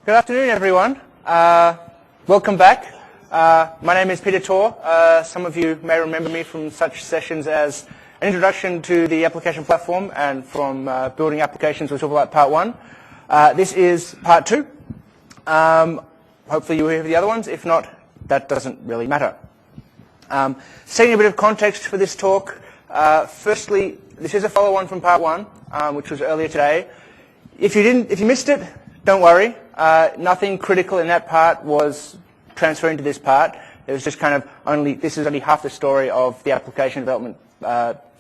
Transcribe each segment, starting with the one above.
Good afternoon, everyone. Welcome back. My name is Peter Torr. Some of you may remember me from such sessions as an introduction to the application platform and from building applications with Silverlight Part 1. This is Part 2. Hopefully you will hear the other ones. If not, that doesn't really matter. Setting a bit of context for this talk. Firstly, this is a follow-on from Part 1, which was earlier today. If you missed it, don't worry. Nothing critical in that part was transferring to this part. It was just kind of this is only half the story of the application development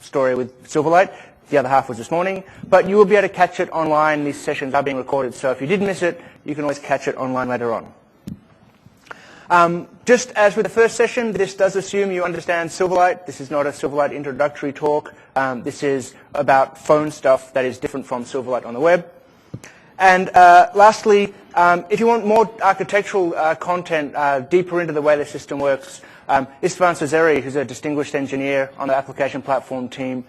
story with Silverlight. The other half was this morning. But you will be able to catch it online. These sessions are being recorded. So if you did miss it, you can always catch it online later on. Just as with the first session, this does assume you understand Silverlight. This is not a Silverlight introductory talk. This is about phone stuff that is different from Silverlight on the web. And lastly, if you want more architectural content, deeper into the way the system works, Istvan Sazeri, who's a distinguished engineer on the application platform team,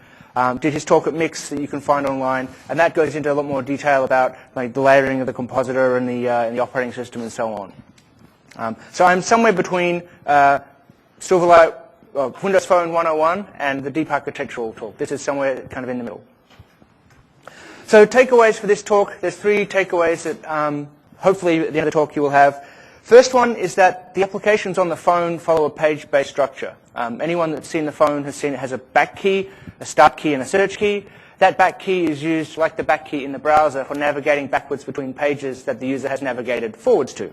did his talk at Mix that you can find online, and that goes into a lot more detail about the layering of the compositor and the operating system and so on. So I'm somewhere between Silverlight, Windows Phone 101 and the deep architectural talk. This is somewhere kind of in the middle. So takeaways for this talk, there's three takeaways that hopefully at the end of the talk you will have. First one is that the applications on the phone follow a page-based structure. Anyone that's seen the phone has seen it has a back key, a start key, and a search key. That back key is used, like the back key in the browser, for navigating backwards between pages that the user has navigated forwards to.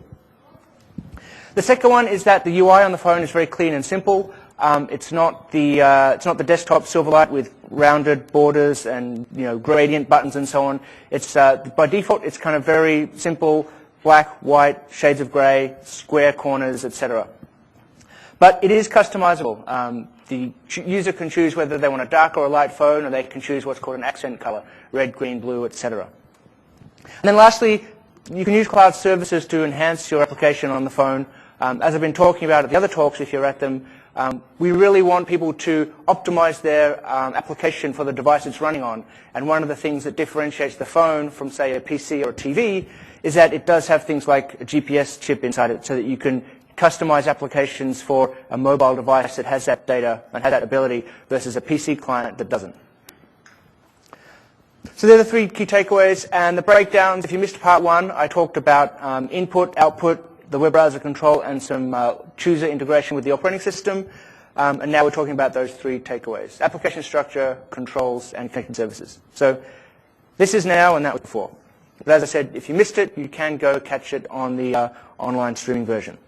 The second one is that the UI on the phone is very clean and simple. It's not the desktop Silverlight with rounded borders and gradient buttons and so on. It's by default it's kind of very simple, black, white, shades of grey, square corners, etc. But it is customizable. The user can choose whether they want a dark or a light phone, or they can choose what's called an accent color: red, green, blue, etc. And then lastly, you can use cloud services to enhance your application on the phone. As I've been talking about at the other talks, if you're at them, we really want people to optimize their application for the device it's running on. And one of the things that differentiates the phone from, say, a PC or a TV is that it does have things like a GPS chip inside it, so that you can customize applications for a mobile device that has that data and has that ability versus a PC client that doesn't. So they're the three key takeaways. And the breakdowns, if you missed part one, I talked about input, output, the web browser control, and some chooser integration with the operating system. And now we're talking about those three takeaways: application structure, controls, and connected services. So this is now, and that was before. But as I said, if you missed it, you can go catch it on the online streaming version.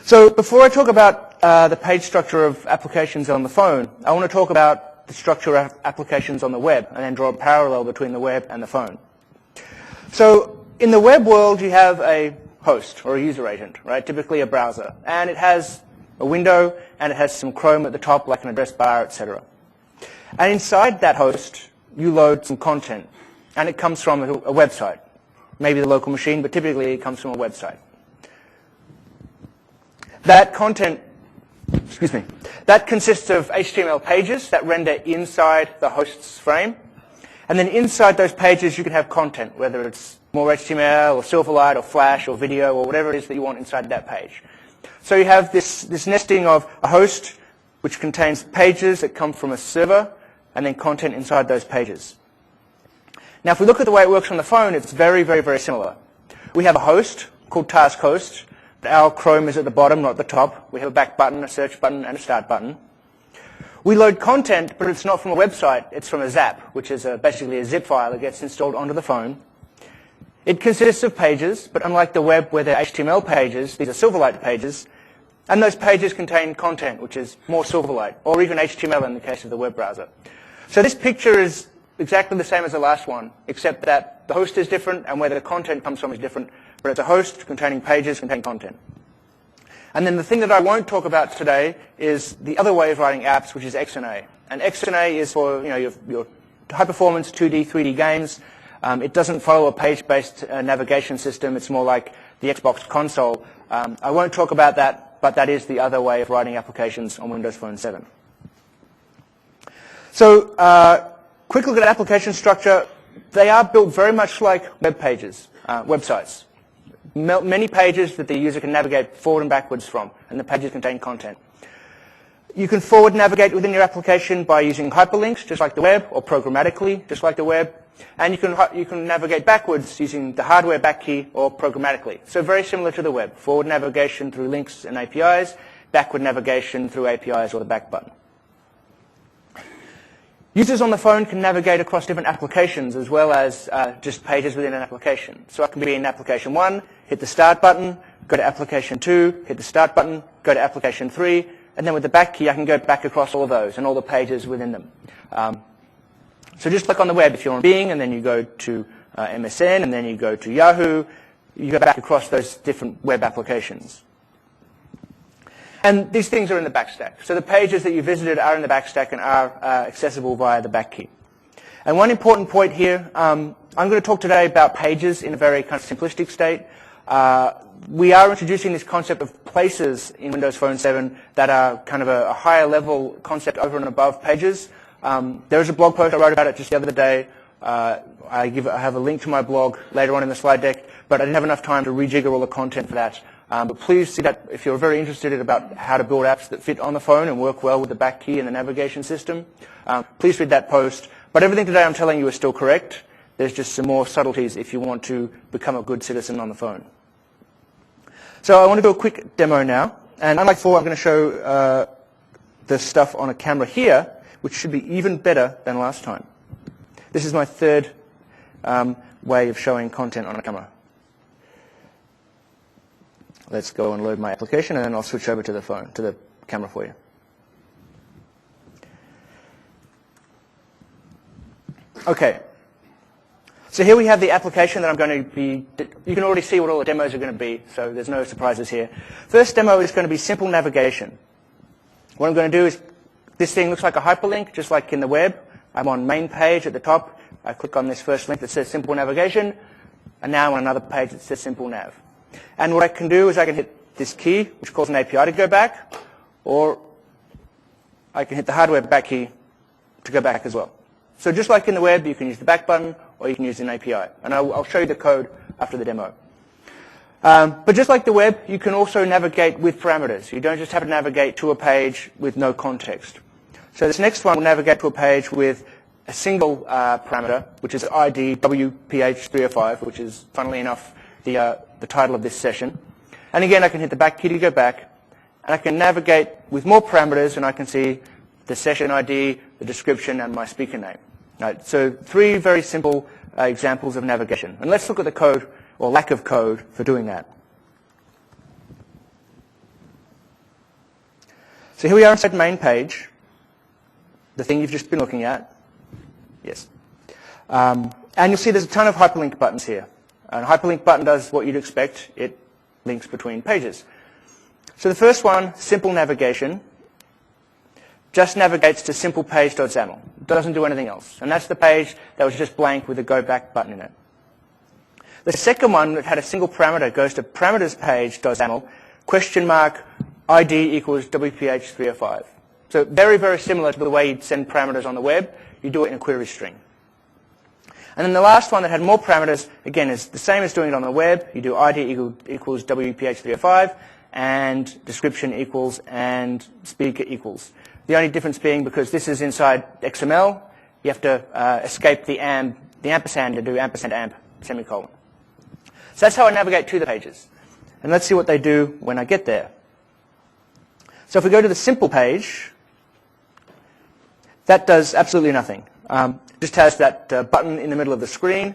So before I talk about the page structure of applications on the phone, I want to talk about the structure of applications on the web, and then draw a parallel between the web and the phone. So in the web world, you have a host or a user agent, right? Typically a browser, and it has a window and it has some Chrome at the top, like an address bar, etc. And inside that host, you load some content, and it comes from a website, maybe the local machine, but typically it comes from a website. That content, that consists of HTML pages that render inside the host's frame, and then inside those pages you can have content, whether it's more HTML or Silverlight or Flash or video or whatever it is that you want inside that page. So you have this nesting of a host which contains pages that come from a server and then content inside those pages. Now if we look at the way it works on the phone, it's very, very, very similar. We have a host called task host. Our Chrome is at the bottom, not the top. We have a back button, a search button, and a start button. We load content, but it's not from a website. It's from a zap, which is basically a zip file that gets installed onto the phone. It consists of pages, but unlike the web where they're HTML pages, these are Silverlight pages, and those pages contain content, which is more Silverlight, or even HTML in the case of the web browser. So this picture is exactly the same as the last one, except that the host is different and where the content comes from is different, but it's a host containing pages containing content. And then the thing that I won't talk about today is the other way of writing apps, which is XNA. And XNA is for your high-performance 2D, 3D games. It doesn't follow a page-based navigation system. It's more like the Xbox console. I won't talk about that, but that is the other way of writing applications on Windows Phone 7. So quick look at application structure. they are built very much like web pages, websites. Many pages that the user can navigate forward and backwards from, and the pages contain content. You can forward navigate within your application by using hyperlinks, just like the web, or programmatically, just like the web. And you can navigate backwards using the hardware back key or programmatically. So very similar to the web. Forward navigation through links and APIs, backward navigation through APIs or the back button. Users on the phone can navigate across different applications as well as just pages within an application. So I can be in application 1, hit the start button, go to application 2, hit the start button, go to application 3, and then with the back key I can go back across all of those and all the pages within them. So just like on the web, if you're on Bing and then you go to MSN and then you go to Yahoo, you go back across those different web applications. And these things are in the backstack. So the pages that you visited are in the backstack and are accessible via the back key. And one important point here, I'm going to talk today about pages in a very kind of simplistic state. We are introducing this concept of places in Windows Phone 7 that are kind of a higher level concept over and above pages. There is a blog post I wrote about it just the other day. I have a link to my blog later on in the slide deck, but I didn't have enough time to rejigger all the content for that. But please see that if you're very interested about how to build apps that fit on the phone and work well with the back key and the navigation system, please read that post. But everything today I'm telling you is still correct. There's just some more subtleties if you want to become a good citizen on the phone. So I want to do a quick demo now. And unlike before, I'm going to show the stuff on a camera here, which should be even better than last time. This is my third way of showing content on a camera. Let's go and load my application, and then I'll switch over to the camera for you. Okay. So here we have the application that I'm going to be, you can already see what all the demos are going to be, so there's no surprises here. First demo is going to be simple navigation. What I'm going to do is, this thing looks like a hyperlink, just like in the web. I'm on main page at the top. I click on this first link that says simple navigation, and now I'm on another page that says simple nav. And what I can do is I can hit this key, which calls an API to go back, or I can hit the hardware back key to go back as well. So just like in the web, you can use the back button, or you can use an API. And I'll show you the code after the demo. But just like the web, you can also navigate with parameters. You don't just have to navigate to a page with no context. So this next one will navigate to a page with a single parameter, which is ID WPH305, which is, funnily enough, the title of this session. And again, I can hit the back key to go back, and I can navigate with more parameters, and I can see the session ID, the description, and my speaker name. Right, so 3 very simple examples of navigation. And let's look at the code, or lack of code, for doing that. So here we are inside the main page, the thing you've just been looking at. Yes. And you'll see there's a ton of hyperlink buttons here. And a hyperlink button does what you'd expect. It links between pages. So the first one, simple navigation, just navigates to simplepage.xaml. It doesn't do anything else. And that's the page that was just blank with a go back button in it. The second one that had a single parameter goes to parameterspage.xaml, question mark, ID equals WPH305. So very, very similar to the way you'd send parameters on the web. You do it in a query string. And then the last one that had more parameters, again, is the same as doing it on the web. You do ID equals WPH305, and description equals, and speaker equals. The only difference being, because this is inside XML, you have to escape the ampersand to do ampersand semicolon. So that's how I navigate to the pages. And let's see what they do when I get there. So if we go to the simple page, that does absolutely nothing. Just has that button in the middle of the screen,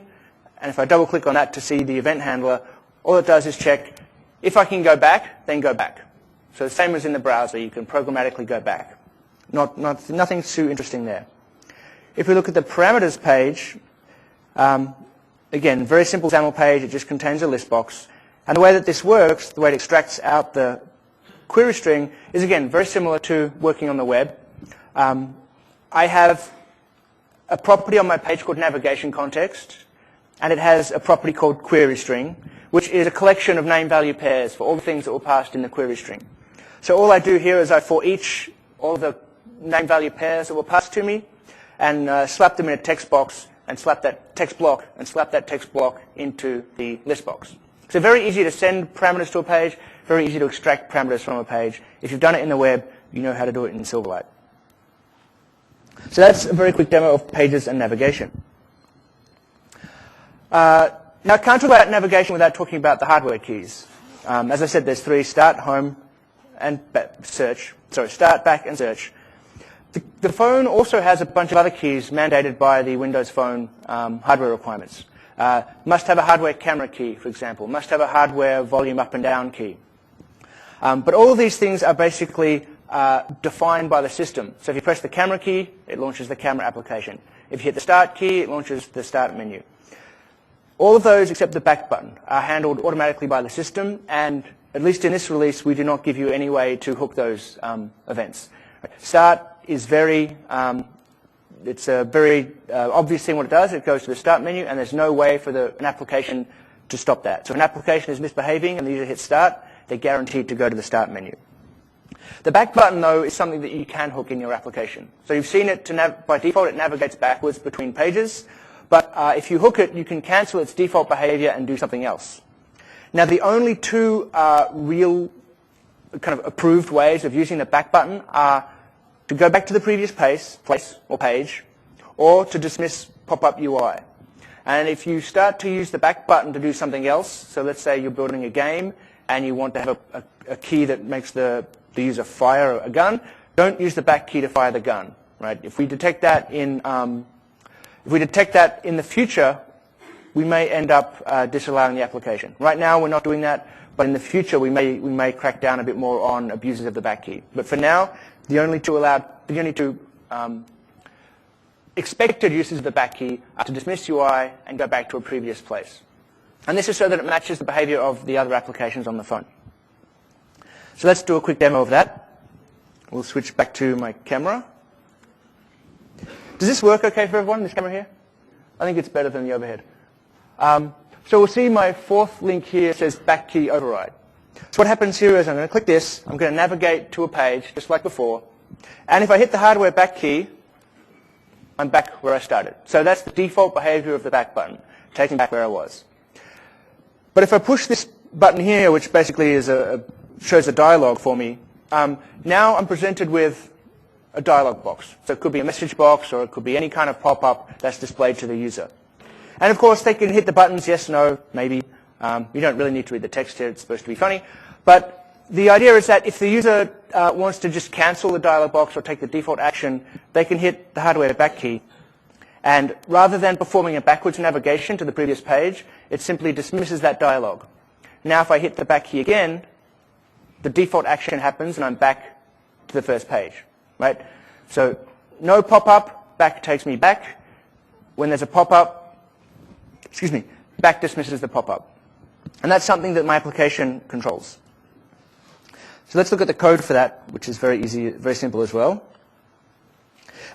and if I double click on that to see the event handler, all it does is check if I can go back, then go back. So the same as in the browser, you can programmatically go back. Nothing too interesting there. If we look at the parameters page, again, very simple XAML page. It just contains a list box. And the way that this works, the way it extracts out the query string, is again very similar to working on the web. I have a property on my page called navigation context, and it has a property called query string, which is a collection of name-value pairs for all the things that were passed in the query string. So all I do here is I for each all of the name-value pairs that were passed to me, and slap them in a text box and slap that text block into the list box. So very easy to send parameters to a page, very easy to extract parameters from a page. If you've done it in the web, you know how to do it in Silverlight. So that's a very quick demo of pages and navigation. Now I can't talk about navigation without talking about the hardware keys. As I said, there's three: start, home, and search. Sorry, start, back, and search. The phone also has a bunch of other keys mandated by the Windows Phone hardware requirements. Must have a hardware camera key, for example. Must have a hardware volume up and down key. But all of these things are basically defined by the system. So if you press the camera key, it launches the camera application. If you hit the start key, it launches the start menu. All of those except the back button are handled automatically by the system, and at least in this release, we do not give you any way to hook those events. Start is it's a very obvious thing what it does. It goes to the start menu, and there's no way for an application to stop that. So if an application is misbehaving and the user hits start, they're guaranteed to go to the start menu. The back button, though, is something that you can hook in your application. So you've seen it, by default, it navigates backwards between pages. But if you hook it, you can cancel its default behavior and do something else. Now, the only two real kind of approved ways of using the back button are to go back to the previous place or page, or to dismiss pop-up UI. And if you start to use the back button to do something else, so let's say you're building a game and you want to have a key that makes the user fire a gun, don't use the back key to fire the gun. Right? If we detect that in the future, we may end up disallowing the application. Right now, we're not doing that, but in the future, we may crack down a bit more on abuses of the back key. But for now, the only two expected uses of the back key are to dismiss UI and go back to a previous place. And this is so that it matches the behavior of the other applications on the phone. So let's do a quick demo of that. We'll switch back to my camera. Does this work okay for everyone, this camera here? I think it's better than the overhead. So we'll see my fourth link here says back key override. So what happens here is I'm going to click this. I'm going to navigate to a page, just like before. And if I hit the hardware back key, I'm back where I started. So that's the default behavior of the back button, taking me back where I was. But if I push this button here, which basically is shows a dialog for me, now I'm presented with a dialog box. So it could be a message box, or it could be any kind of pop-up that's displayed to the user. And of course, they can hit the buttons, yes, no, maybe. You don't really need to read the text here. It's supposed to be funny. But the idea is that if the user wants to just cancel the dialog box or take the default action, they can hit the hardware back key. And rather than performing a backwards navigation to the previous page, it simply dismisses that dialog. Now if I hit the back key again, the default action happens and I'm back to the first page. Right? So no pop-up, back takes me back. When there's a pop-up, back dismisses the pop-up. And that's something that my application controls. So let's look at the code for that, which is very easy, very simple as well.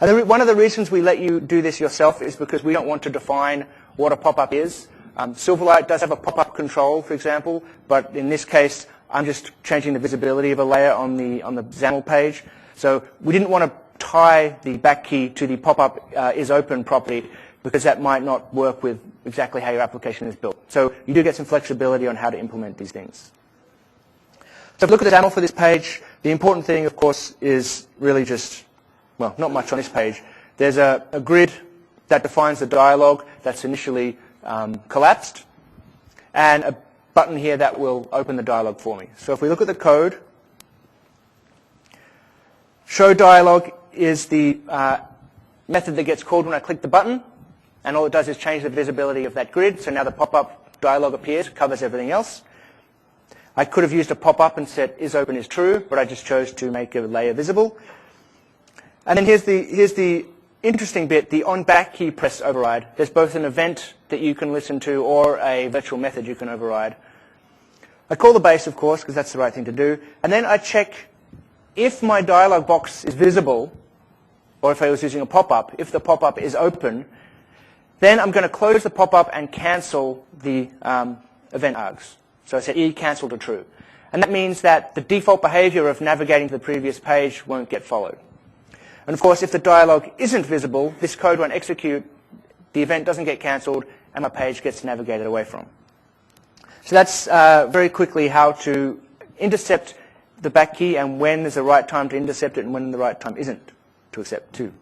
And one of the reasons we let you do this yourself is because we don't want to define what a pop-up is. Silverlight does have a pop-up control, for example, but in this case, I'm just changing the visibility of a layer on the XAML page. So we didn't want to tie the back key to the pop-up is open property, because that might not work with exactly how your application is built. So you do get some flexibility on how to implement these things. So if you look at the XAML for this page, the important thing, of course, is really just, well, not much on this page. There's a grid that defines the dialog that's initially collapsed, and a button here that will open the dialog for me. So if we look at the code, show dialog is the method that gets called when I click the button. And all it does is change the visibility of that grid. So now the pop-up dialog appears, covers everything else. I could have used a pop-up and said is open is true, but I just chose to make a layer visible. And then here's the interesting bit, the on back key press override. There's both an event that you can listen to or a virtual method you can override. I call the base, of course, because that's the right thing to do. And then I check if my dialog box is visible, or if I was using a pop-up, if the pop-up is open, then I'm going to close the pop-up and cancel the event args. So I set E cancel to true. And that means that the default behavior of navigating to the previous page won't get followed. And of course, if the dialog isn't visible, this code won't execute the event doesn't get cancelled, and my page gets navigated away from. So that's very quickly how to intercept the back key and when is the right time to intercept it and when the right time isn't to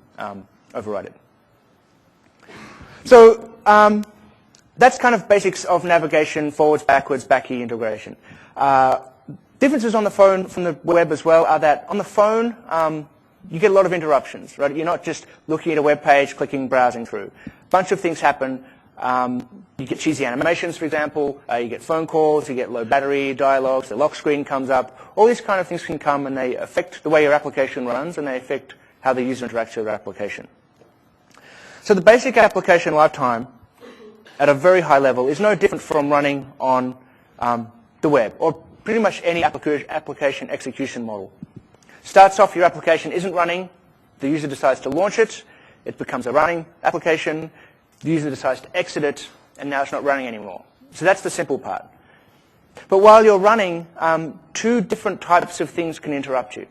override it. So that's kind of basics of navigation, forwards, backwards, back key integration. Differences on the phone from the web as well are that on the phone, you get a lot of interruptions, right? You're not just looking at a web page, clicking, browsing through. A bunch of things happen. You get cheesy animations, for example. You get phone calls. You get low battery dialogues. The lock screen comes up. All these kind of things can come, and they affect the way your application runs, and they affect how the user interacts with your application. So the basic application lifetime at a very high level is no different from running on the web, or pretty much any application execution model. Starts off, your application isn't running. The user decides to launch it. It becomes a running application. The user decides to exit it, and now it's not running anymore. So that's the simple part. But while you're running, two different types of things can interrupt you.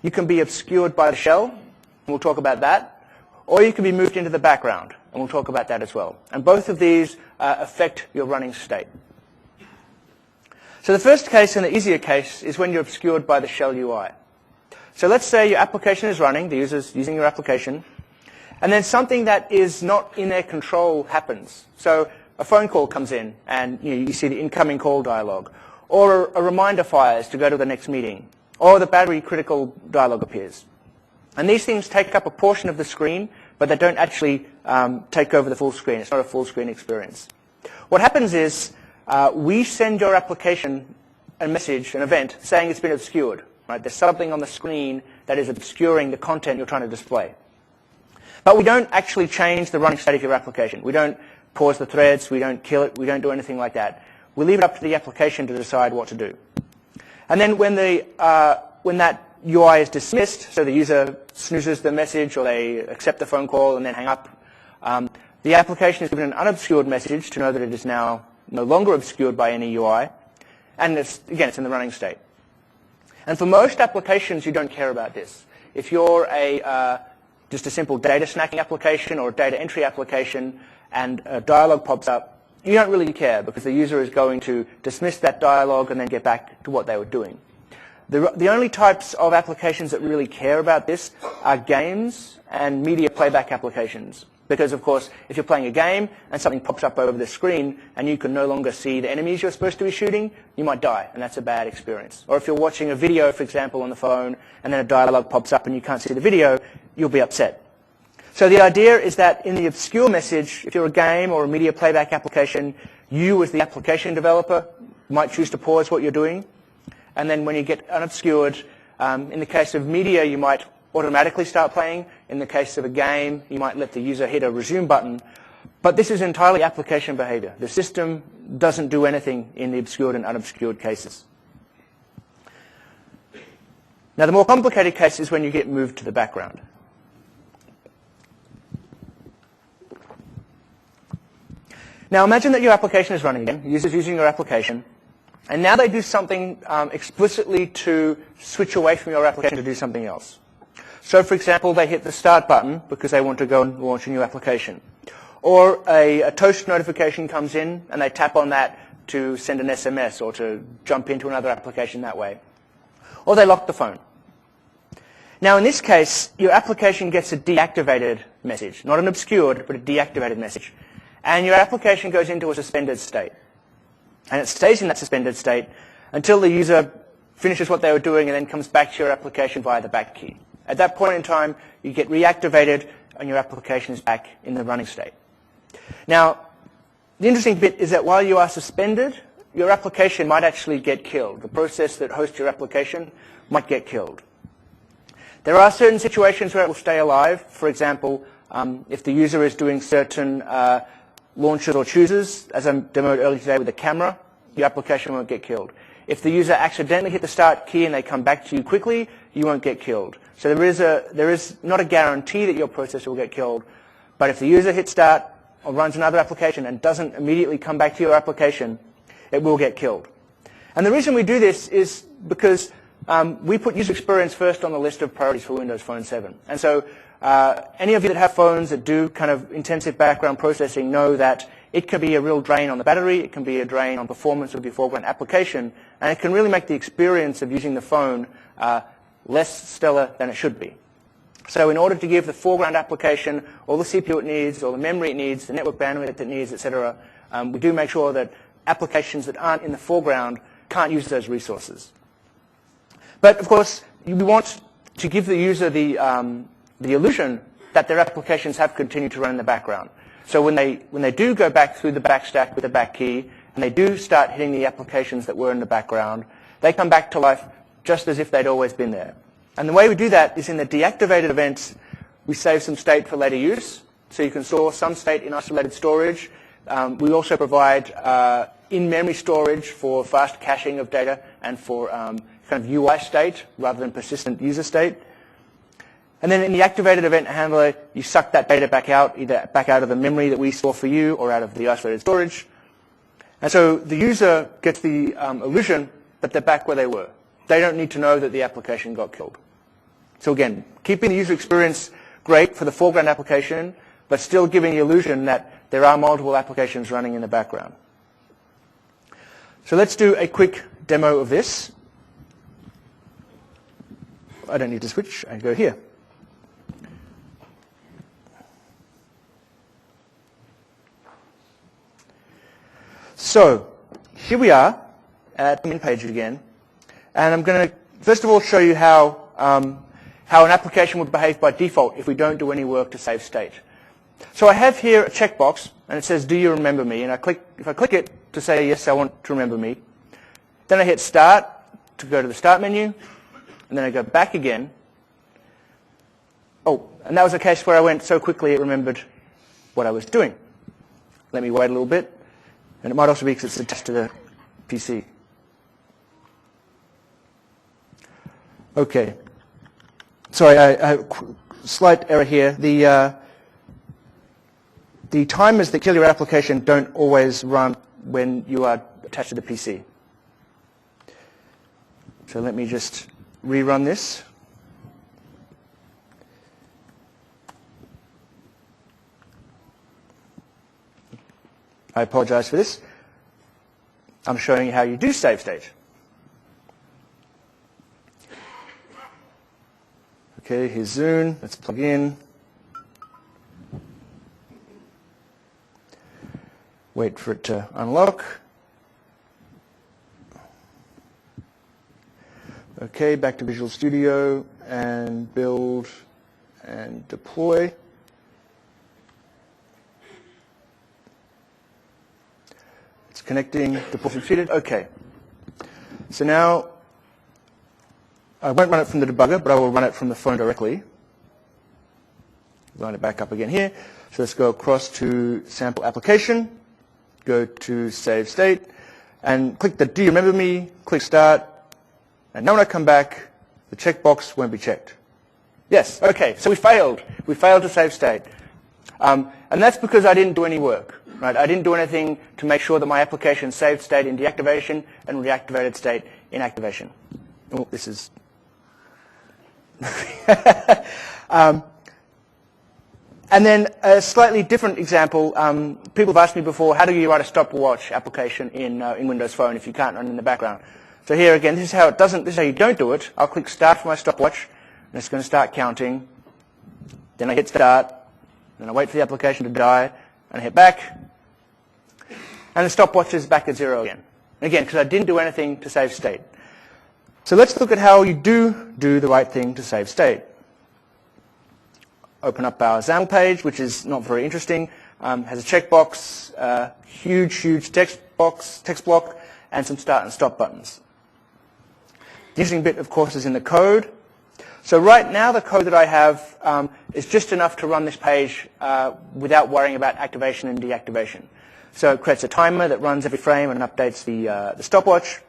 You can be obscured by the shell, and we'll talk about that, or you can be moved into the background, and we'll talk about that as well. And both of these affect your running state. So the first case and the easier case is when you're obscured by the shell UI. So let's say your application is running, the user's using your application, and then something that is not in their control happens. So a phone call comes in, and you see the incoming call dialog, or a reminder fires to go to the next meeting, or the battery critical dialog appears. And these things take up a portion of the screen, but they don't actually take over the full screen. It's not a full screen experience. What happens is we send your application a message, an event, saying it's been obscured. Right? There's something on the screen that is obscuring the content you're trying to display. But we don't actually change the running state of your application. We don't pause the threads. We don't kill it. We don't do anything like that. We leave it up to the application to decide what to do. And then when that UI is dismissed, so the user snoozes the message or they accept the phone call and then hang up, the application is given an unobscured message to know that it is now no longer obscured by any UI. And it's in the running state. And for most applications, you don't care about this. If you're just a simple data snacking application or a data entry application and a dialog pops up, you don't really care because the user is going to dismiss that dialog and then get back to what they were doing. The only types of applications that really care about this are games and media playback applications. Because, of course, if you're playing a game and something pops up over the screen and you can no longer see the enemies you're supposed to be shooting, you might die, and that's a bad experience. Or if you're watching a video, for example, on the phone, and then a dialog pops up and you can't see the video, you'll be upset. So the idea is that in the obscure message, if you're a game or a media playback application, you as the application developer might choose to pause what you're doing. And then when you get unobscured, in the case of media, you might automatically start playing. In the case of a game, you might let the user hit a resume button. But this is entirely application behavior. The system doesn't do anything in the obscured and unobscured cases. Now, the more complicated case is when you get moved to the background. Now, imagine that your application is running again. The user's using your application. And now they do something explicitly to switch away from your application to do something else. So, for example, they hit the start button because they want to go and launch a new application. Or a toast notification comes in and they tap on that to send an SMS or to jump into another application that way. Or they lock the phone. Now, in this case, your application gets a deactivated message. Not an obscured, but a deactivated message. And your application goes into a suspended state. And it stays in that suspended state until the user finishes what they were doing and then comes back to your application via the back key. At that point in time, you get reactivated and your application is back in the running state. Now, the interesting bit is that while you are suspended, your application might actually get killed. The process that hosts your application might get killed. There are certain situations where it will stay alive. For example, if the user is doing certain launches or chooses, as I demoed earlier today with the camera, your application won't get killed. If the user accidentally hit the start key and they come back to you quickly, you won't get killed. So there is not a guarantee that your processor will get killed, but if the user hits start or runs another application and doesn't immediately come back to your application, it will get killed. And the reason we do this is because we put user experience first on the list of priorities for Windows Phone 7. And so Any of you that have phones that do kind of intensive background processing know that it can be a real drain on the battery, it can be a drain on performance of your foreground application, and it can really make the experience of using the phone less stellar than it should be. So in order to give the foreground application all the CPU it needs, all the memory it needs, the network bandwidth it needs, etc., we do make sure that applications that aren't in the foreground can't use those resources. But of course, we want to give the user the illusion that their applications have continued to run in the background. So when they do go back through the backstack with the back key, and they do start hitting the applications that were in the background, they come back to life just as if they'd always been there. And the way we do that is in the deactivated events, we save some state for later use. So you can store some state in isolated storage. We also provide in-memory storage for fast caching of data and for kind of UI state rather than persistent user state. And then in the activated event handler, you suck that data back out, either back out of the memory that we store for you or out of the isolated storage. And so the user gets the illusion that they're back where they were. They don't need to know that the application got killed. So again, keeping the user experience great for the foreground application, but still giving the illusion that there are multiple applications running in the background. So let's do a quick demo of this. I don't need to switch, I go here. So here we are at the main page again, and I'm going to first of all show you how an application would behave by default if we don't do any work to save state. So I have here a checkbox, and it says, "Do you remember me?" And if I click it to say yes, I want to remember me, then I hit Start to go to the Start menu, and then I go back again. Oh, and that was a case where I went so quickly it remembered what I was doing. Let me wait a little bit. And it might also be because it's attached to the PC. Okay. Sorry, slight error here. The timers that kill your application don't always run when you are attached to the PC. So let me just rerun this. I apologize for this. I'm showing you how you do save state. Okay, here's Zune. Let's plug in. Wait for it to unlock. Okay, back to Visual Studio and build and deploy. Connecting, deploy succeeded. Okay. So now, I won't run it from the debugger, but I will run it from the phone directly. Line it back up again here. So let's go across to Sample Application, go to Save State, and click the Do you remember me? Click Start. And now when I come back, the checkbox won't be checked. Yes, okay, so we failed. We failed to save state. And that's because I didn't do any work. Right? I didn't do anything to make sure that my application saved state in deactivation and reactivated state in activation. Oh, this is... and then a slightly different example. People have asked me before, how do you write a stopwatch application in Windows Phone if you can't run in the background? So here again, this is how you don't do it. I'll click Start for my stopwatch, and it's going to start counting. Then I hit Start, and I wait for the application to die, and I hit back, and the stopwatch is back at 0 again. Again, because I didn't do anything to save state. So let's look at how you do the right thing to save state. Open up our XAML page, which is not very interesting. Has a checkbox, huge text block, and some start and stop buttons. The interesting bit, of course, is in the code. So right now, the code that I have is just enough to run this page without worrying about activation and deactivation. So it creates a timer that runs every frame and updates the stopwatch.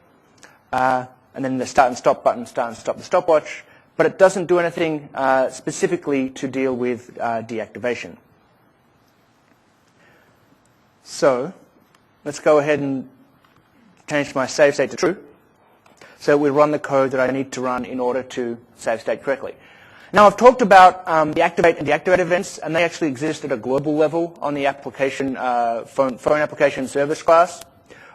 And then the start and stop button start and stop the stopwatch. But it doesn't do anything specifically to deal with deactivation. So let's go ahead and change my save state to true. So we run the code that I need to run in order to save state correctly. Now, I've talked about the activate and deactivate events, and they actually exist at a global level on the application phone application service class.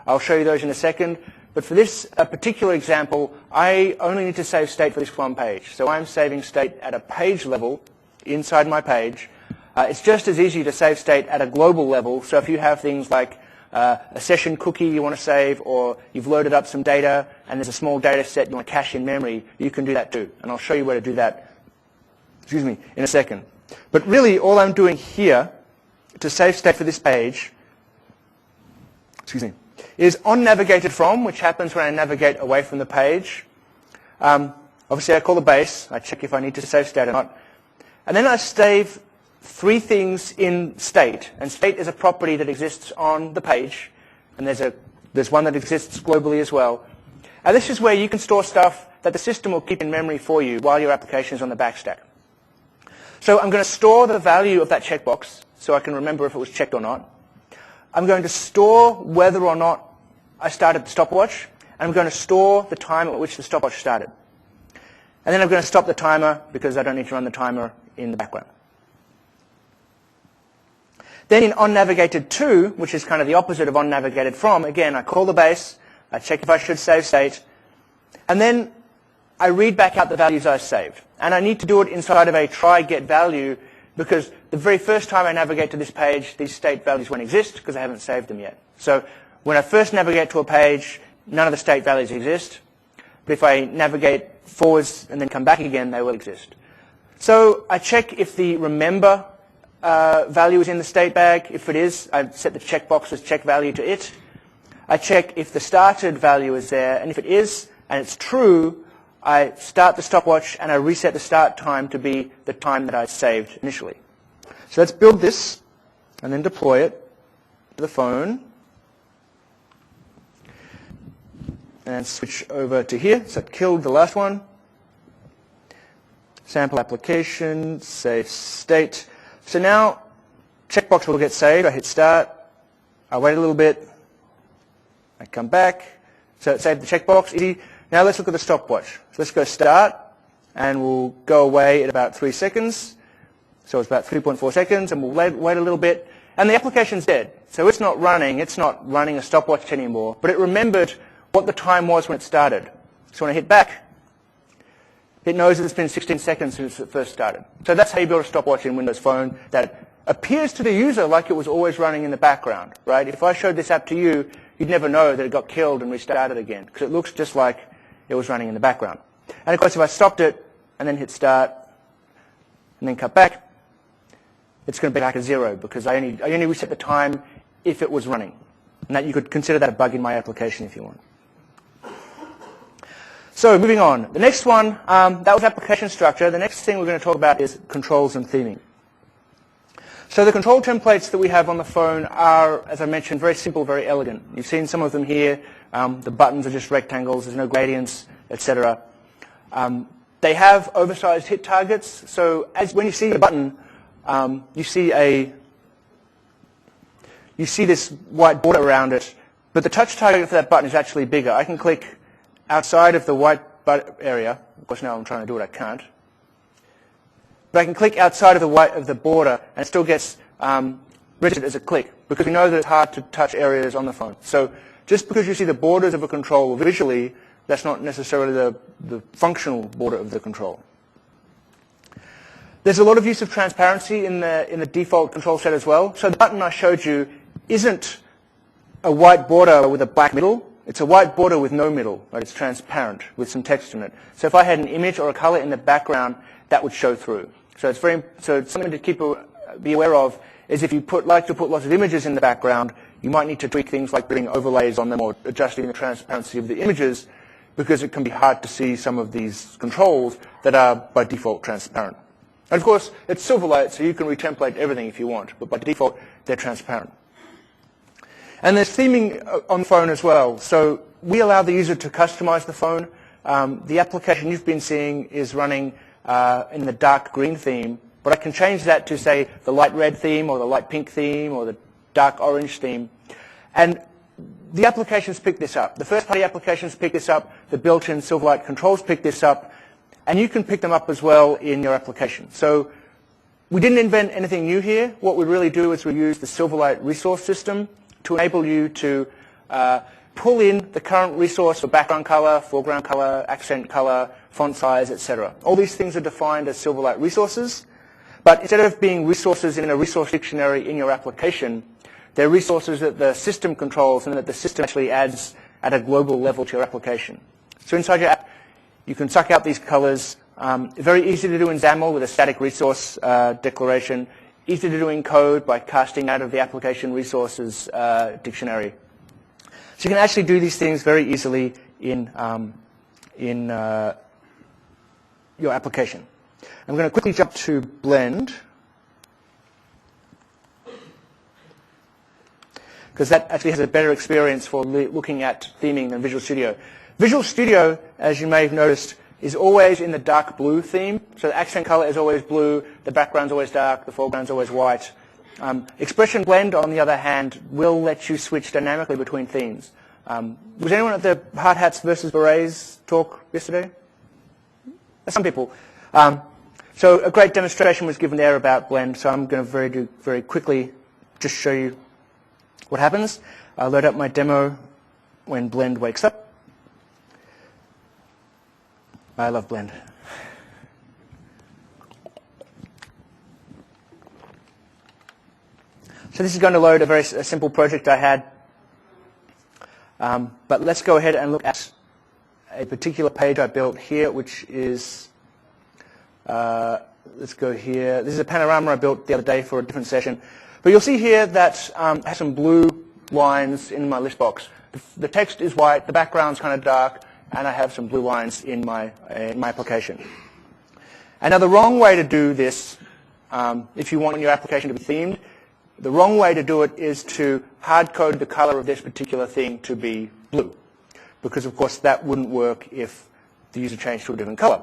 I'll show you those in a second. But for this particular example, I only need to save state for this one page. So I'm saving state at a page level inside my page. It's just as easy to save state at a global level. So if you have things like a session cookie you want to save, or you've loaded up some data and there's a small data set you want to cache in memory, you can do that too. And I'll show you where to do that in a second. But really, all I'm doing here to save state for this page, is on navigated from, which happens when I navigate away from the page. Obviously, I call the base. I check if I need to save state or not. And then I save three things in state. And state is a property that exists on the page. And there's one that exists globally as well. And this is where you can store stuff that the system will keep in memory for you while your application is on the backstack. So I'm going to store the value of that checkbox so I can remember if it was checked or not. I'm going to store whether or not I started the stopwatch. And I'm going to store the time at which the stopwatch started. And then I'm going to stop the timer because I don't need to run the timer in the background. Then in onNavigated_to, which is kind of the opposite of onNavigated_from, again, I call the base. I check if I should save state. And then I read back out the values I saved. And I need to do it inside of a try get value because the very first time I navigate to this page, these state values won't exist because I haven't saved them yet. So when I first navigate to a page, none of the state values exist. But if I navigate forwards and then come back again, they will exist. So I check if the remember value is in the state bag. If it is, I set the checkbox as check value to it. I check if the started value is there. And if it is, and it's true, I start the stopwatch and I reset the start time to be the time that I saved initially. So let's build this and then deploy it to the phone. And switch over to here. So it killed the last one. Sample application, save state. So now checkbox will get saved. I hit start. I wait a little bit. I come back. So it saved the checkbox. Easy. Now let's look at the stopwatch. So let's go start, and we'll go away at about 3 seconds. So it's about 3.4 seconds, and we'll wait a little bit. And the application's dead. So it's not running a stopwatch anymore, but it remembered what the time was when it started. So when I hit back, it knows that it's been 16 seconds since it first started. So that's how you build a stopwatch in Windows Phone that appears to the user like it was always running in the background, right? If I showed this app to you, you'd never know that it got killed and restarted again, because it looks just like it was running in the background. And of course, if I stopped it and then hit start and then cut back, it's going to be back at 0 because I only reset the time if it was running. And that you could consider that a bug in my application if you want. So moving on. The next one, that was application structure. The next thing we're going to talk about is controls and theming. So the control templates that we have on the phone are, as I mentioned, very simple, very elegant. You've seen some of them here. The buttons are just rectangles. There's no gradients, etc. They have oversized hit targets. So when you see the button, you see this white border around it. But the touch target for that button is actually bigger. I can click outside of the white area. Of course, now I'm trying to do it, I can't. But I can click outside of the border, and it still gets registered as a click, because we know that it's hard to touch areas on the phone. So just because you see the borders of a control visually, that's not necessarily the functional border of the control. There's a lot of use of transparency in the default control set as well. So the button I showed you isn't a white border with a black middle. It's a white border with no middle, right? It's transparent with some text in it. So if I had an image or a color in the background, that would show through. So it's something to be aware of is if you like to put lots of images in the background, you might need to tweak things like putting overlays on them or adjusting the transparency of the images, because it can be hard to see some of these controls that are by default transparent. And of course, it's Silverlight, so you can retemplate everything if you want, but by default, they're transparent. And there's theming on the phone as well. So we allow the user to customize the phone. The application you've been seeing is running in the dark green theme, but I can change that to, say, the light red theme or the light pink theme or the dark orange theme. And the applications pick this up. The first-party applications pick this up. The built-in Silverlight controls pick this up. and you can pick them up as well in your application. So we didn't invent anything new here. What we really do is we use the Silverlight resource system to enable you to pull in the current resource for background color, foreground color, accent color, font size, etc. All these things are defined as Silverlight resources, but instead of being resources in a resource dictionary in your application, they're resources that the system controls and that the system actually adds at a global level to your application. So inside your app, you can suck out these colors. Very easy to do in XAML with a static resource declaration. Easy to do in code by casting out of the application resources dictionary. So you can actually do these things very easily in your application. I'm going to quickly jump to Blend, because that actually has a better experience for looking at theming than Visual Studio. Visual Studio, as you may have noticed, is always in the dark blue theme. So the accent color is always blue, the background's always dark, the foreground's always white. Expression Blend, on the other hand, will let you switch dynamically between themes. Was anyone at the Hard Hats versus Berets talk yesterday? Some people. So a great demonstration was given there about Blend, so I'm going to very quickly just show you what happens. I'll load up my demo when Blend wakes up. I love Blend. So this is going to load a simple project I had. But let's go ahead and look at a particular page I built here, which is, let's go here. This is a panorama I built the other day for a different session. But you'll see here that has some blue lines in my list box. The text is white, the background's kind of dark, and I have some blue lines in my application. And now the wrong way to do this, if you want your application to be themed, the wrong way to do it is to hard code the color of this particular thing to be blue. Because of course that wouldn't work if the user changed to a different color.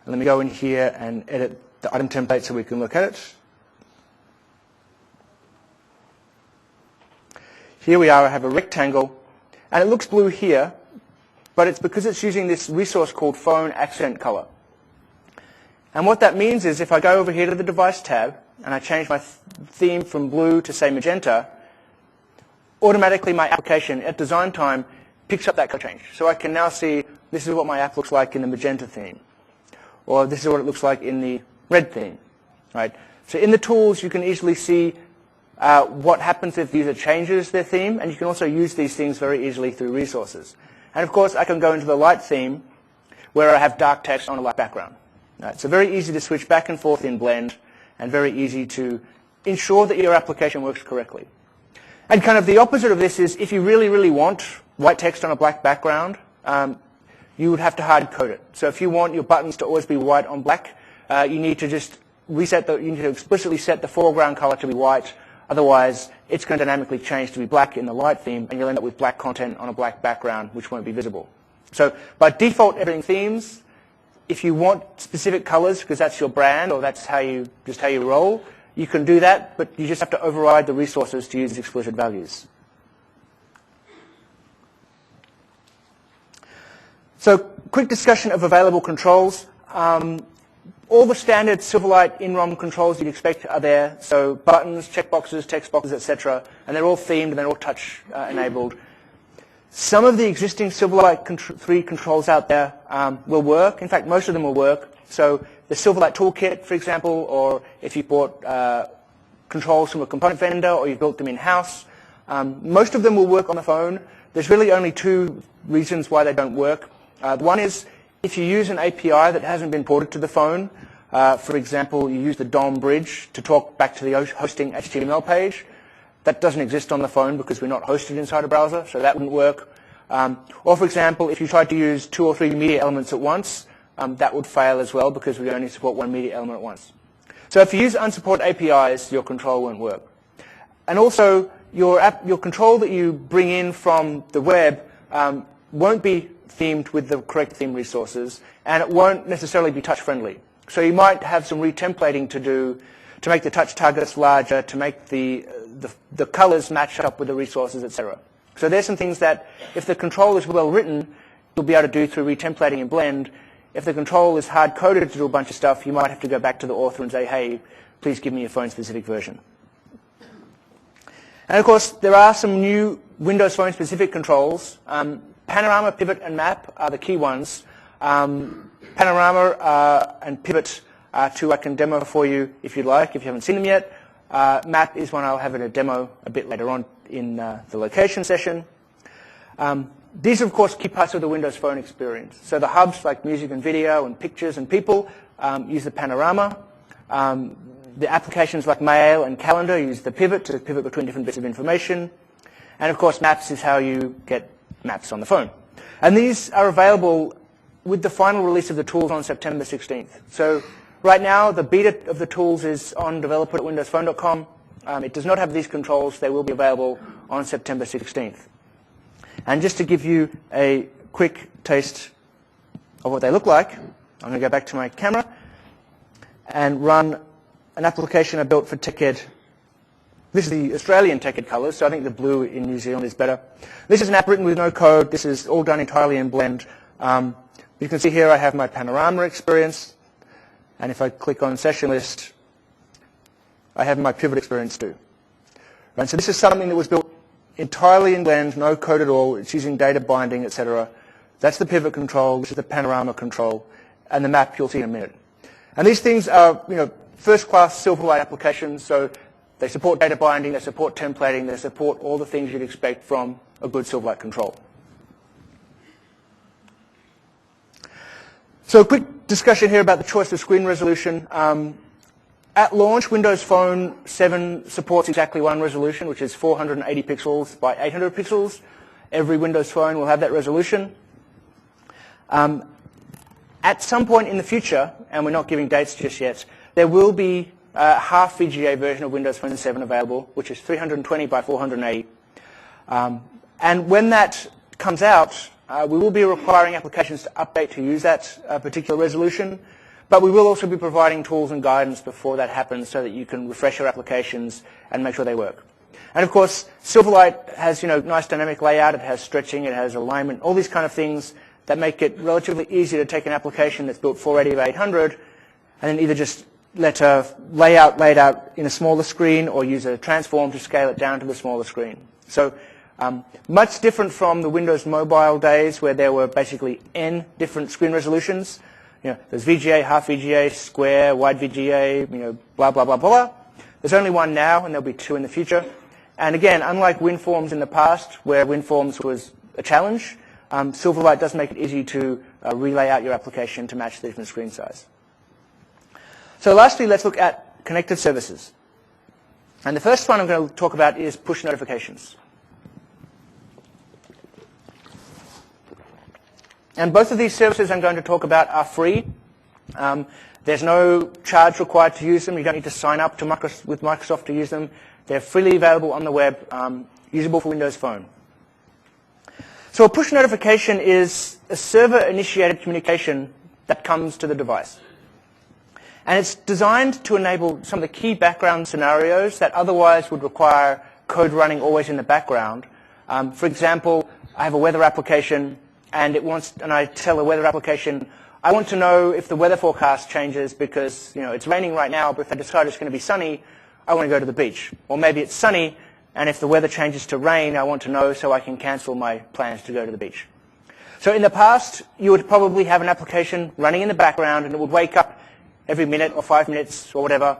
And let me go in here and edit the item template so we can look at it. Here we are, I have a rectangle, and it looks blue here, but it's because it's using this resource called phone accent color. And what that means is if I go over here to the device tab and I change my theme from blue to say magenta, automatically my application at design time picks up that color change. So I can now see this is what my app looks like in the magenta theme, or this is what it looks like in the red theme, right? So in the tools you can easily see what happens if the user changes their theme, and you can also use these things very easily through resources. And of course I can go into the light theme where I have dark text on a light background. Right, so very easy to switch back and forth in Blend, and very easy to ensure that your application works correctly. And kind of the opposite of this is if you really, really want white text on a black background, you would have to hard code it. So if you want your buttons to always be white on black, you need to just you need to explicitly set the foreground color to be white. Otherwise, it's going to dynamically change to be black in the light theme, and you'll end up with black content on a black background, which won't be visible. So by default, everything themes. If you want specific colors, because that's your brand, or that's just how you roll, you can do that, but you just have to override the resources to use explicit values. So quick discussion of available controls. All the standard Silverlight in-ROM controls you'd expect are there. So buttons, checkboxes, text boxes, etc. And they're all themed and they're all touch enabled. Some of the existing Silverlight 3 controls out there will work. In fact, most of them will work. So the Silverlight Toolkit, for example, or if you bought controls from a component vendor or you built them in-house, most of them will work on the phone. There's really only two reasons why they don't work. One is if you use an API that hasn't been ported to the phone. For example, you use the DOM bridge to talk back to the hosting HTML page. That doesn't exist on the phone because we're not hosted inside a browser, so that wouldn't work. Or for example, if you tried to use 2 or 3 media elements at once, that would fail as well because we only support one media element at once. So if you use unsupported APIs, your control won't work. And also, your control that you bring in from the web won't be themed with the correct theme resources, and it won't necessarily be touch-friendly. So you might have some retemplating to do to make the touch targets larger, to make the colors match up with the resources, etc. So there's some things that, if the control is well written, you'll be able to do through retemplating in Blend. if the control is hard-coded to do a bunch of stuff, you might have to go back to the author and say, hey, please give me a phone-specific version. And of course, there are some new Windows Phone-specific controls. Panorama, Pivot, and Map are the key ones. Panorama and Pivot are two I can demo for you if you'd like, if you haven't seen them yet. Map is one I'll have in a demo a bit later on in the location session. These are, of course, key parts of the Windows Phone experience. So the hubs like music and video and pictures and people use the Panorama. The applications like Mail and Calendar use the Pivot to pivot between different bits of information. And of course, Maps is how you get maps on the phone. And these are available with the final release of the tools on September 16th. So right now, the beta of the tools is on developer.windowsphone.com. It does not have these controls. They will be available on September 16th. And just to give you a quick taste of what they look like, I'm going to go back to my camera and run an application I built for TechEd. This is the Australian TechEd colors, so I think the blue in New Zealand is better. This is an app written with no code. This is all done entirely in Blend. You can see here I have my Panorama experience, and if I click on Session List, I have my Pivot experience too. Right, so this is something that was built entirely in Blend, no code at all. It's using data binding, etc. That's the Pivot control. This is the Panorama control, and the Map you'll see in a minute. And these things are, first-class Silverlight applications. So they support data binding, they support templating, they support all the things you'd expect from a good Silverlight control. So a quick discussion here about the choice of screen resolution. At launch, Windows Phone 7 supports exactly one resolution, which is 480 pixels by 800 pixels. Every Windows Phone will have that resolution. At some point in the future, and we're not giving dates just yet, there will be a half VGA version of Windows Phone 7 available, which is 320 by 480. And when that comes out, we will be requiring applications to update to use that particular resolution. But we will also be providing tools and guidance before that happens so that you can refresh your applications and make sure they work. And of course, Silverlight has nice dynamic layout, it has stretching, it has alignment, all these kind of things that make it relatively easy to take an application that's built 480 by 800 and then either just let a layout laid out in a smaller screen or use a transform to scale it down to the smaller screen. So much different from the Windows Mobile days where there were basically n different screen resolutions. There's VGA, half VGA, square, wide VGA, blah, blah, blah, blah. There's only one now, and there'll be two in the future. And again, unlike WinForms in the past, where WinForms was a challenge, Silverlight does make it easy to relay out your application to match the different screen size. So lastly, let's look at connected services. And the first one I'm going to talk about is push notifications. And both of these services I'm going to talk about are free. There's no charge required to use them. You don't need to sign up to with Microsoft to use them. They're freely available on the web, usable for Windows Phone. So a push notification is a server-initiated communication that comes to the device. And it's designed to enable some of the key background scenarios that otherwise would require code running always in the background. For example, I have a weather application, and I tell the weather application, I want to know if the weather forecast changes because it's raining right now, but if I decide it's going to be sunny, I want to go to the beach. Or maybe it's sunny, and if the weather changes to rain, I want to know so I can cancel my plans to go to the beach. So in the past, you would probably have an application running in the background, and it would wake up every minute or 5 minutes or whatever,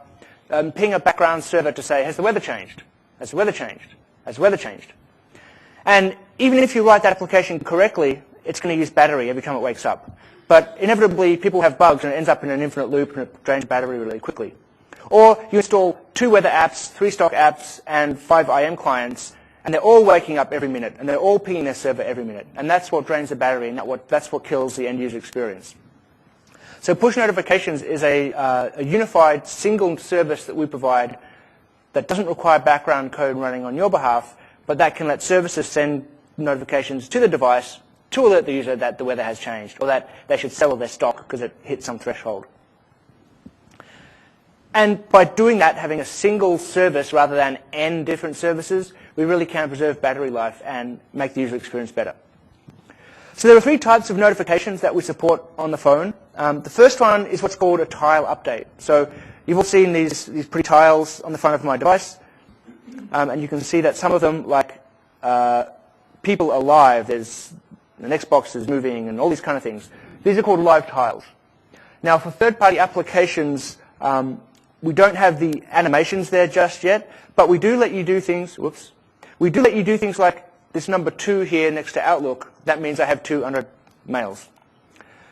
ping a background server to say, has the weather changed? Has the weather changed? Has the weather changed? And even if you write that application correctly, it's going to use battery every time it wakes up. But inevitably, people have bugs, and it ends up in an infinite loop, and it drains battery really quickly. Or you install 2 weather apps, 3 stock apps, and 5 IM clients, and they're all waking up every minute, and they're all pinging their server every minute. And that's what drains the battery, and that's what kills the end-user experience. So push notifications is a unified single service that we provide that doesn't require background code running on your behalf, but that can let services send notifications to the device to alert the user that the weather has changed or that they should sell their stock because it hit some threshold. And by doing that, having a single service rather than n different services, we really can preserve battery life and make the user experience better. So there are three types of notifications that we support on the phone. The first one is what's called a tile update. So you've all seen these pretty tiles on the front of my device. And you can see that some of them, like people are live, there's an Xbox is moving and all these kind of things. These are called live tiles. Now for third-party applications, we don't have the animations there just yet, but we do let you do things, we do let you do things like this number 2 here next to Outlook. That means I have 200 mails.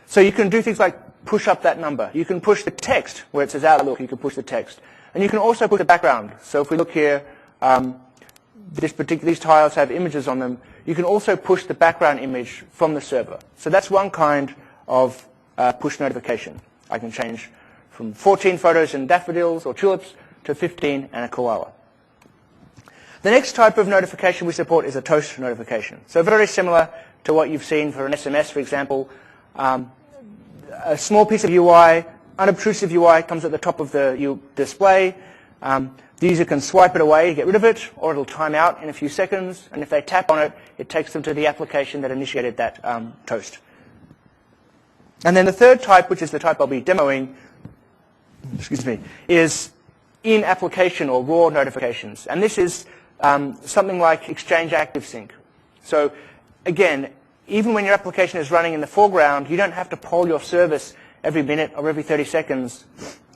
So you can do things like push up that number. You can push the text where it says Outlook, you can push the text. And you can also put the background. So if we look here, these tiles have images on them. You can also push the background image from the server. So that's one kind of push notification. I can change from 14 photos and daffodils or tulips to 15 and a koala. The next type of notification we support is a toast notification. So very similar to what you've seen for an SMS, for example. A small piece of UI, unobtrusive UI, comes at the top of the display. The user can swipe it away, get rid of it, or it'll time out in a few seconds. And if they tap on it, it takes them to the application that initiated that toast. And then the third type, which is the type I'll be demoing, is in-application or raw notifications. And this is something like Exchange ActiveSync. So again, even when your application is running in the foreground, you don't have to poll your service every minute or every 30 seconds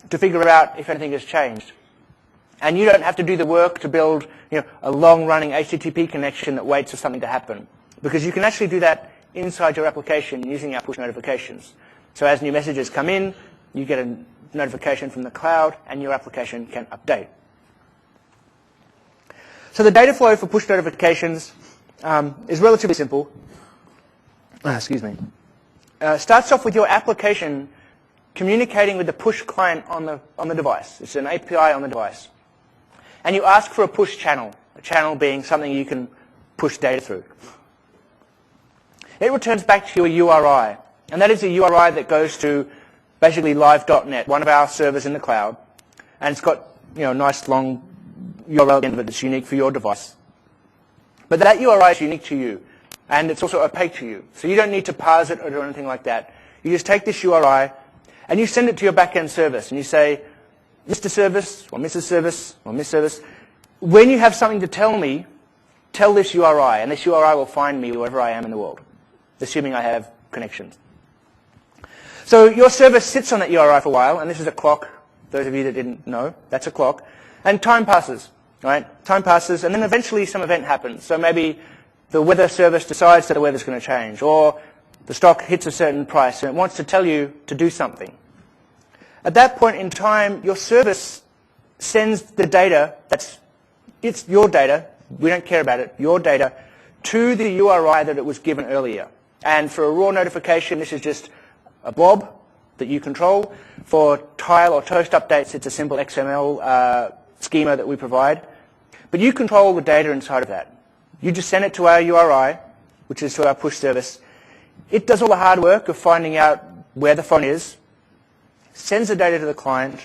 to figure out if anything has changed. And you don't have to do the work to build a long-running HTTP connection that waits for something to happen. Because you can actually do that inside your application using our push notifications. So as new messages come in, you get a notification from the cloud, and your application can update. So the data flow for push notifications is relatively simple. Starts off with your application communicating with the push client on the device. It's an API on the device. And you ask for a push channel, a channel being something you can push data through. It returns back to your URI, and that is a URI that goes to basically live.net, one of our servers in the cloud, and it's got a nice long URL at the end of it that's unique for your device. But that URI is unique to you, and it's also opaque to you. So you don't need to parse it or do anything like that. You just take this URI, and you send it to your back-end service, and you say, Mr. Service, or Mrs. Service, or Miss Service, when you have something to tell me, tell this URI, and this URI will find me wherever I am in the world, assuming I have connections. So your service sits on that URI for a while, and this is a clock. Those of you that didn't know, that's a clock. And time passes, right? Time passes, and then eventually some event happens. So maybe the weather service decides that the weather's going to change, or the stock hits a certain price, and it wants to tell you to do something. At that point in time, your service sends the data, it's your data, we don't care about it, your data, to the URI that it was given earlier. And for a raw notification, this is just a blob that you control. For tile or toast updates, it's a simple XML schema that we provide. But you control the data inside of that. You just send it to our URI, which is to our push service. It does all the hard work of finding out where the phone is, sends the data to the client,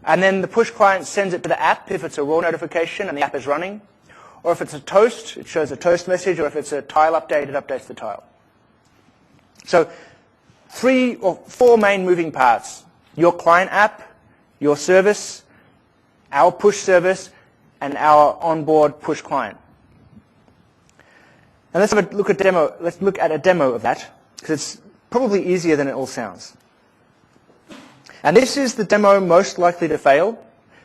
and then the push client sends it to the app if it's a raw notification and the app is running. Or if it's a toast, it shows a toast message, or if it's a tile update, it updates the tile. So 3 or 4 main moving parts: your client app, your service, our push service, and our onboard push client. And let's have a look at demo. Let's look at a demo of that, because it's probably easier than it all sounds. And this is the demo most likely to fail,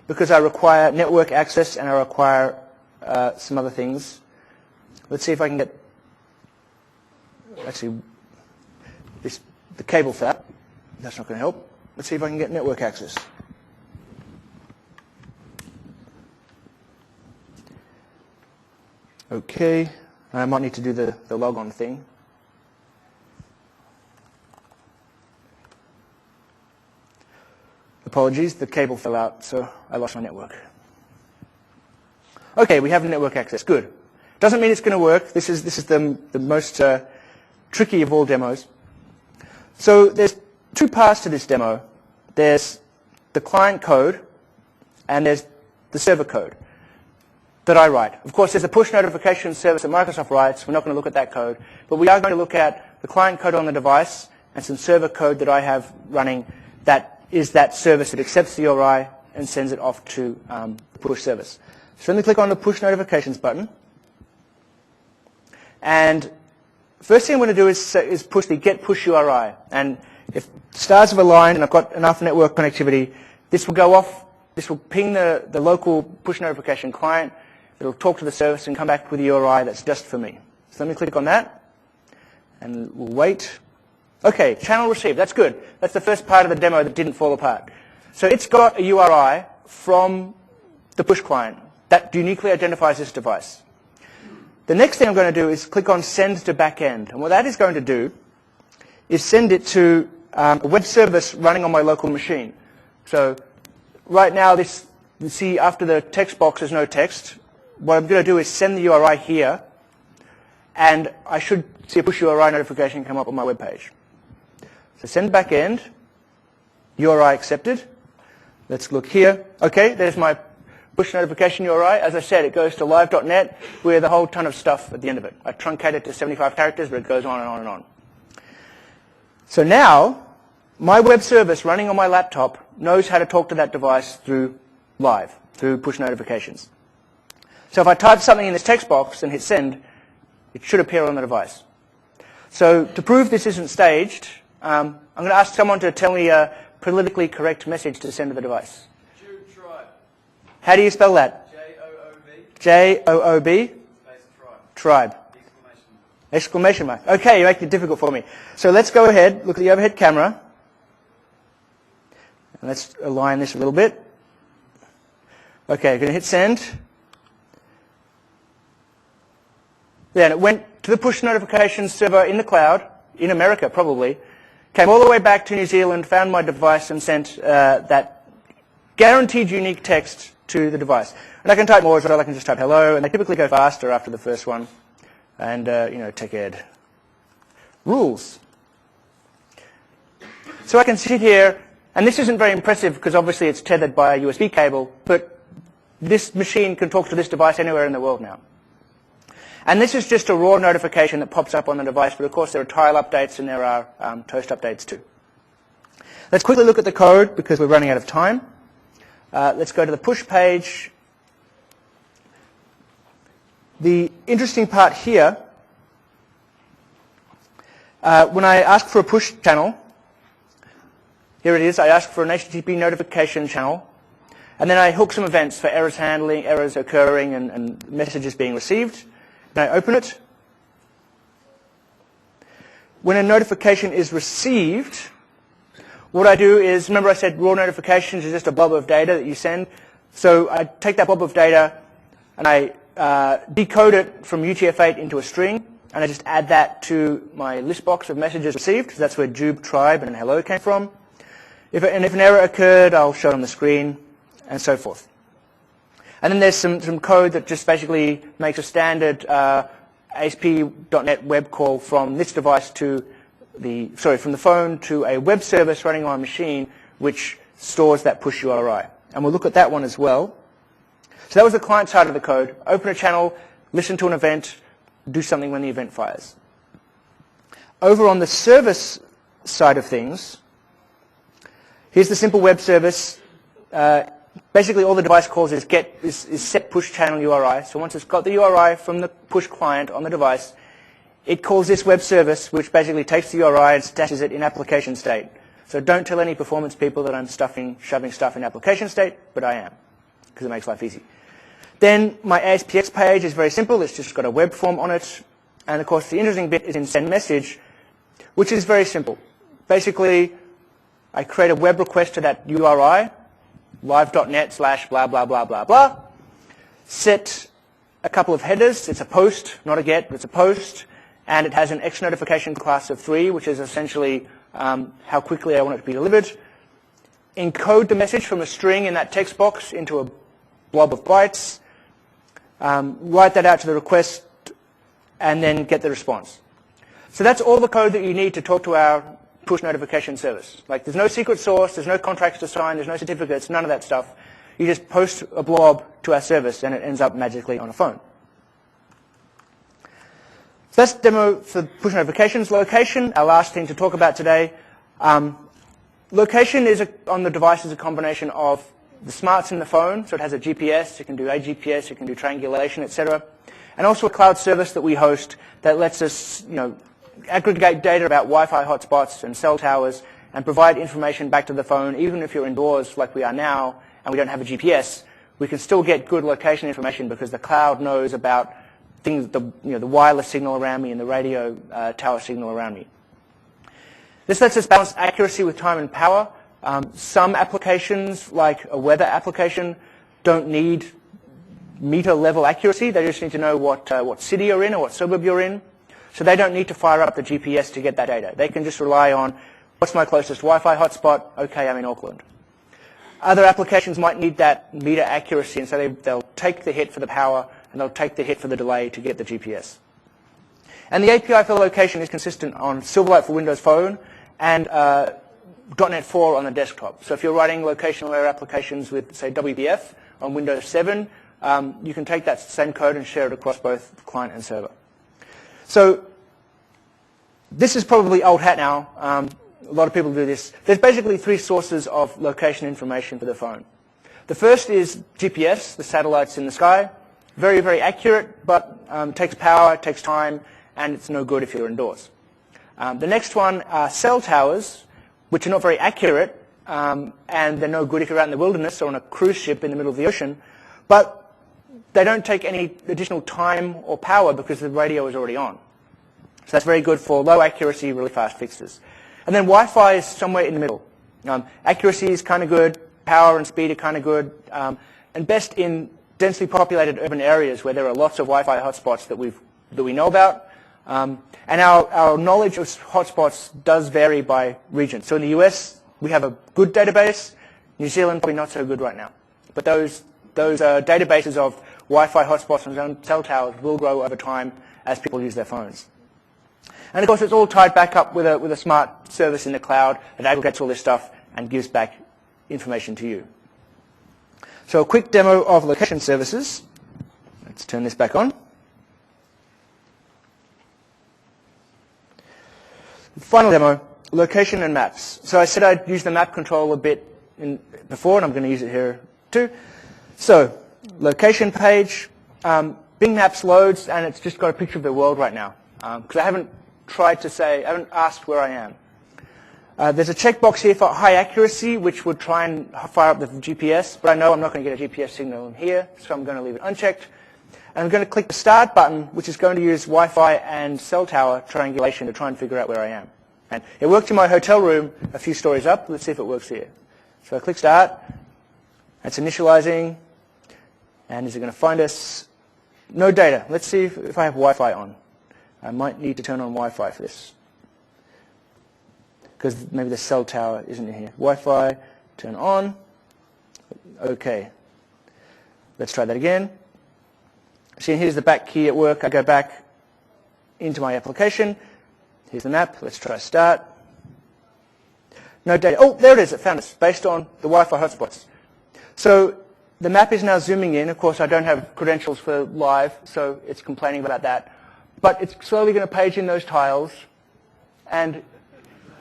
because I require network access and I require some other things. Let's see if I can get, actually, the cable fell out. That's not going to help. Let's see if I can get network access. Okay, I might need to do the log on thing. Apologies, the cable fell out, so I lost my network. Okay, we have network access. Good. Doesn't mean it's going to work. This is the most tricky of all demos. So there's 2 parts to this demo. There's the client code, and there's the server code. that I write. Of course, there's a push notification service that Microsoft writes. We're not going to look at that code. But we are going to look at the client code on the device and some server code that I have running that is that service that accepts the URI and sends it off to the push service. So let me click on the push notifications button. And first thing I'm going to do is push the get push URI. And if stars have aligned and I've got enough network connectivity, this will go off. This will ping the local push notification client. It'll talk to the service and come back with a URI that's just for me. So let me click on that. And we'll wait. OK, channel received. That's good. That's the first part of the demo that didn't fall apart. So it's got a URI from the push client that uniquely identifies this device. The next thing I'm going to do is click on Send to Backend. And what that is going to do is send it to a web service running on my local machine. So right now, you see after the text box, there's no text. What I'm going to do is send the URI here. And I should see a push URI notification come up on my web page. So send backend, URI accepted. Let's look here. OK, there's my push notification URI. As I said, it goes to live.net with a whole ton of stuff at the end of it. I truncate it to 75 characters, but it goes on and on and on. So now, my web service running on my laptop knows how to talk to that device through live, through push notifications. So if I type something in this text box and hit send, it should appear on the device. So to prove this isn't staged, I'm going to ask someone to tell me a politically correct message to send to the device. Tribe. How do you spell that? J-O-O-B. J-O-O-B? Tribe. Tribe. Exclamation mark. OK, you make it difficult for me. So let's go ahead, look at the overhead camera. And let's align this a little bit. OK, I'm going to hit send. Then it went to the push notifications server in the cloud, in America probably, came all the way back to New Zealand, found my device, and sent that guaranteed unique text to the device. And I can type more as well. I can just type hello, and they typically go faster after the first one. And, tech ed. Rules. So I can sit here, and this isn't very impressive because obviously it's tethered by a USB cable, but this machine can talk to this device anywhere in the world now. And this is just a raw notification that pops up on the device, but of course there are tile updates and there are toast updates too. Let's quickly look at the code because we're running out of time. Let's go to the push page. The interesting part here, when I ask for a push channel, here it is, I ask for an HTTP notification channel, and then I hook some events for errors handling, errors occurring, and messages being received. And I open it. When a notification is received, what I do is, remember I said raw notifications is just a blob of data that you send. So I take that blob of data and I decode it from UTF-8 into a string, and I just add that to my list box of messages received, because that's where Jube, Tribe, and hello came from. If an error occurred, I'll show it on the screen, and so forth. And then there's some code that just basically makes a standard ASP.NET web call from this device to from the phone to a web service running on a machine, which stores that push URI. And we'll look at that one as well. So that was the client side of the code. Open a channel, listen to an event, do something when the event fires. Over on the service side of things, here's the simple web service. Basically, all the device calls is set push channel URI. So once it's got the URI from the push client on the device, it calls this web service, which basically takes the URI and stashes it in application state. So don't tell any performance people that I'm shoving stuff in application state, but I am, because it makes life easy. Then my ASPX page is very simple. It's just got a web form on it. And of course, the interesting bit is in send message, which is very simple. Basically, I create a web request to that URI, live.net/blah, blah, blah, blah, blah. Set a couple of headers. It's a post, not a get, but it's a post. And it has an X notification class of 3, which is essentially how quickly I want it to be delivered. Encode the message from a string in that text box into a blob of bytes. Write that out to the request, and then get the response. So that's all the code that you need to talk to our push notification service. Like, there's no secret source, there's no contracts to sign, there's no certificates, none of that stuff. You just post a blob to our service and it ends up magically on a phone. So that's the demo for push notifications. Location, our last thing to talk about today. Location on the device is a combination of the smarts in the phone, so it has a GPS, it can do AGPS, it can do triangulation, etc. And also a cloud service that we host that lets us, aggregate data about Wi-Fi hotspots and cell towers and provide information back to the phone. Even if you're indoors like we are now and we don't have a GPS, we can still get good location information because the cloud knows about things, the wireless signal around me and the radio tower signal around me. This lets us balance accuracy with time and power. Some applications, like a weather application, don't need meter-level accuracy. They just need to know what city you're in or what suburb you're in. So they don't need to fire up the GPS to get that data. They can just rely on, what's my closest Wi-Fi hotspot? Okay, I'm in Auckland. Other applications might need that meter accuracy, and so they'll take the hit for the power and they'll take the hit for the delay to get the GPS. And the API for location is consistent on Silverlight for Windows Phone and .NET 4 on the desktop. So if you're writing location-aware applications with, say, WPF on Windows 7, you can take that same code and share it across both client and server. So this is probably old hat now. A lot of people do this. There's basically three sources of location information for the phone. The first is GPS, the satellites in the sky. Very, very accurate, but takes power, takes time, and it's no good if you're indoors. The next one are cell towers, which are not very accurate, and they're no good if you're out in the wilderness or on a cruise ship in the middle of the ocean, but they don't take any additional time or power because the radio is already on. So that's very good for low accuracy, really fast fixes. And then Wi-Fi is somewhere in the middle. Accuracy is kind of good, power and speed are kind of good, and best in densely populated urban areas where there are lots of Wi-Fi hotspots that we know about. And our knowledge of hotspots does vary by region. So in the US, we have a good database. New Zealand, probably not so good right now. But those databases of Wi-Fi hotspots and cell towers will grow over time as people use their phones. And of course, it's all tied back up with a smart service in the cloud that aggregates all this stuff and gives back information to you. So a quick demo of location services. Let's turn this back on. Final demo, location and maps. So I said I'd use the map control a bit before, and I'm going to use it here too. So location page, Bing Maps loads, and it's just got a picture of the world right now. Because I haven't asked where I am. There's a checkbox here for high accuracy, which would try and fire up the GPS, but I know I'm not going to get a GPS signal in here, so I'm going to leave it unchecked. And I'm going to click the Start button, which is going to use Wi-Fi and cell tower triangulation to try and figure out where I am. And it worked in my hotel room a few stories up. Let's see if it works here. So I click Start. It's initializing. And is it going to find us? No data. Let's see if I have Wi-Fi on. I might need to turn on Wi-Fi for this, because maybe the cell tower isn't in here. Wi-Fi, turn on. Okay. Let's try that again. See, here's the back key at work. I go back into my application. Here's the map. Let's try Start. No data. Oh, there it is. It found us based on the Wi-Fi hotspots. So the map is now zooming in. Of course, I don't have credentials for live, so it's complaining about that. But it's slowly going to page in those tiles, and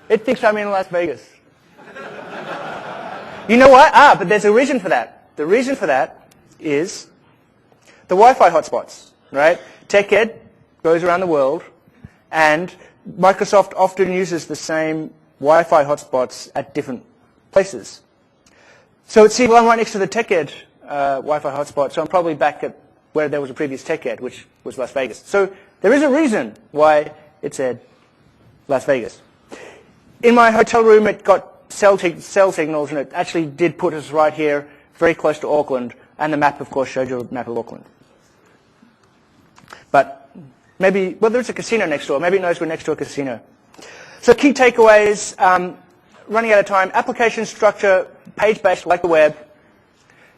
it thinks I'm in Las Vegas. You know what? But there's a reason for that. The reason for that is the Wi-Fi hotspots, right? TechEd goes around the world, and Microsoft often uses the same Wi-Fi hotspots at different places. So it's, well, I'm right next to the TechEd Wi-Fi hotspot, so I'm probably back at where there was a previous TechEd, which was Las Vegas. So there is a reason why it said Las Vegas. In my hotel room, it got cell signals, and it actually did put us right here, very close to Auckland, and the map, of course, showed you a map of Auckland. But maybe, well, there's a casino next door. Maybe it knows we're next to a casino. So key takeaways, running out of time, application structure, page-based like the web,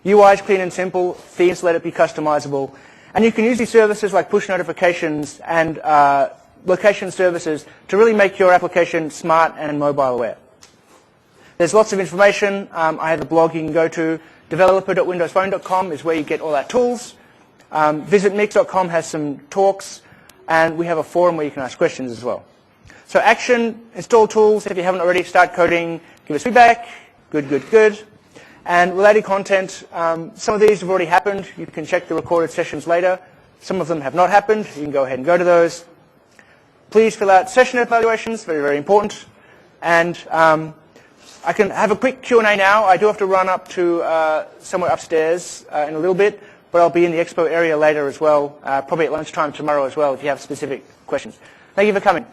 UI is clean and simple, themes let it be customizable, and you can use these services like push notifications and location services to really make your application smart and mobile aware. There's lots of information. I have a blog you can go to Developer.windowsphone.com is where you get all our tools. Visit mix.com has some talks, and we have a forum where you can ask questions as well. So action, install tools. If you haven't already, start coding, give us feedback. Good, good, good. And related content, some of these have already happened. You can check the recorded sessions later. Some of them have not happened. You can go ahead and go to those. Please fill out session evaluations, very, very important. And I can have a quick Q&A now. I do have to run up to somewhere upstairs in a little bit, but I'll be in the expo area later as well, probably at lunchtime tomorrow as well if you have specific questions. Thank you for coming.